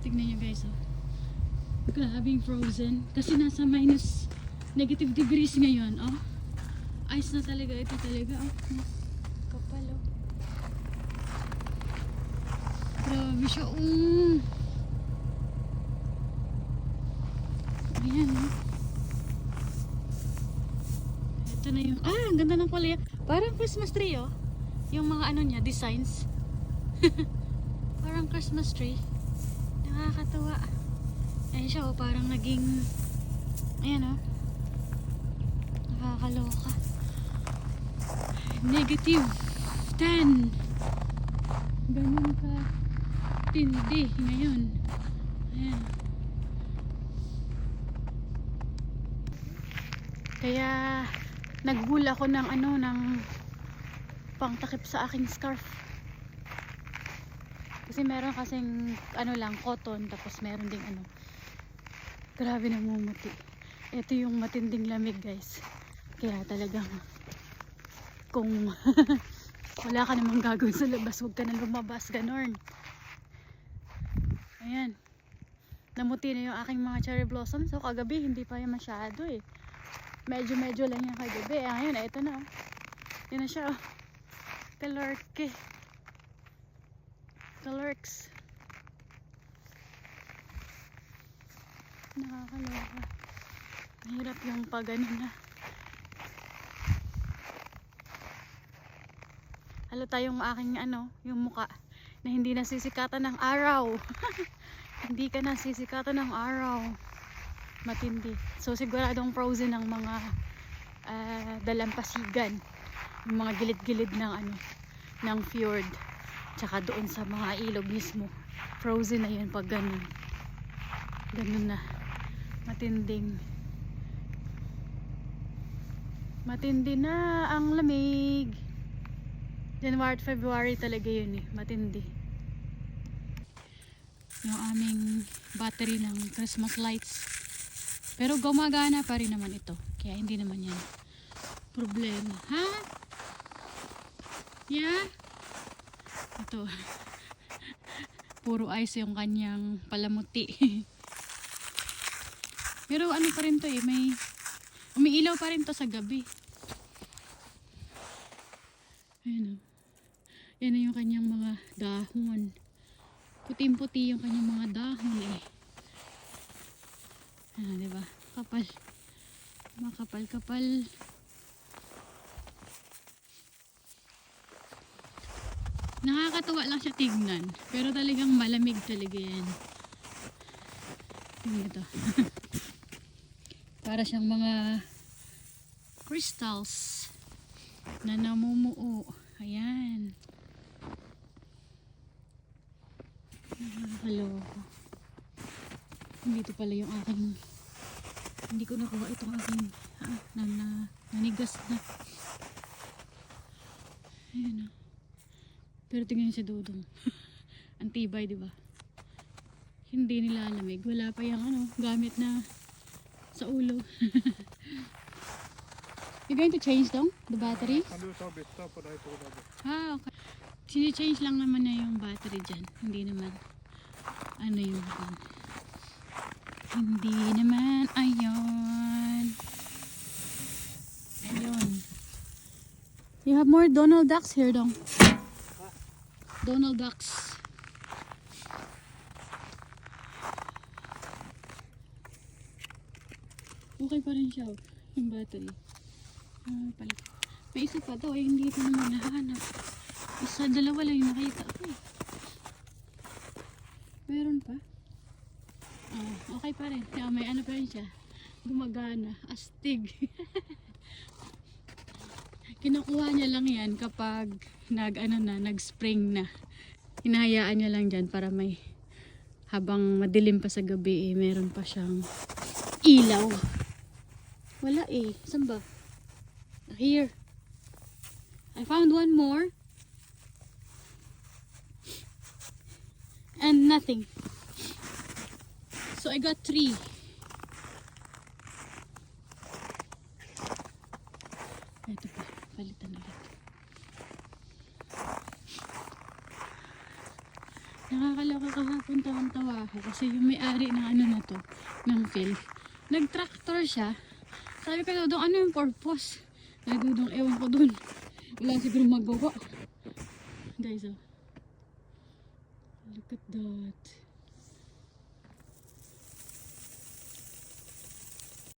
Tignan nyo guys, oh. Grabing frozen. Kasi nasa minus negative degrees ngayon, oh. Ice na talaga ito talaga, oh. Kapal, oh. Grabe siya, oh. Ayan, oh. Ito na yung, ang ganda ng kulay. Parang Christmas tree, oh. Yung mga ano niya, designs. Parang Christmas tree. Nakakatawa. Ayan siya, oh, parang naging, ayan, oh. Nakakaloka. Negative 10. Ganun ka tindi ngayon. Ayan. Kaya naghul ako ng ano, ng pangtakip sa aking scarf. Kasi meron kasing ano lang, cotton, tapos meron ding ano. Grabe namumuti. Ito yung matinding lamig, guys. Kaya talagang kung wala ka namang gagawin sa labas, huwag ka na lumabas, ganon. Ayan. Namuti na yung aking mga cherry blossom. So kagabi hindi pa yan masyado eh. Medyo lang yan kagabi. Ngayon, ito na. Yan na siya. Kalorke. Kalorks. Nakakaloka. Mahirap yung pag ano na. Halata yung aking ano, yung muka na hindi nasisikatan ng araw. Hindi ka nasisikatan ng araw. Matindi. So siguradong frozen ng mga dalampasigan, yung mga gilid-gilid ng ano, ng fjord, tsaka doon sa mga ilog mismo. Frozen na yun pag ganun. Ganun na. Matindi na ang lamig. January at February talaga yun eh. Matindi. Yung aming battery ng Christmas lights. Pero gumagana pa rin naman ito. Kaya hindi naman yan problema. Ha? Yeah? Ito. Puro ice yung kanyang palamuti. Pero ano pa rin to eh. May umiilaw pa rin to sa gabi. Ayan o. Yan na yung kanyang mga dahon. Puting-puti yung kanyang mga dahon eh. Diba? Kapal. Makapal-kapal. Nakakatuwa lang siya tignan. Pero talagang malamig talaga yan. Tingnan ito. Para siyang mga crystals na namumuo. Ayan. Nakakaloka. Dito pala yung aking, hindi ko nakuha itong aking nanigas na. Ayan o. Pero tingnan si Dudong. Antibay, diba? Hindi nilalamig. Wala pa yung ano, gamit na sa ulo. You're going to change them? The battery? Okay. Sini-change lang naman na yung battery dyan. Hindi naman ano yung hindi naman ayun. You have more Donald Ducks here, Dong. Donald Ducks. Okay pa rin siya, yung battery. Pala. May isa pa to, hindi ko naman nahanap. Isa, dalawa lang yung nakita ko eh. Meron pa? Okay pa rin. May ano pa rin siya. Gumagana. Astig. Kinukuha niya lang yan kapag nag-spring na. Hinahayaan niya lang dyan para may habang madilim pa sa gabi meron pa siyang ilaw. Wala eh. Saan ba? Here. I found one more. And nothing. So I got 3. Ito pa. Palitan ulit. Nakakaloka ka ha. kahapon tawang-tawa ako kasi yung may-ari ng ano na to, ng field. Nag-tractor siya. Sabi ko, Dudong, ano yung purpose? Ay, Dudong, ewan ko dun. Wala siguro magawa. Guys, oh. Look at that.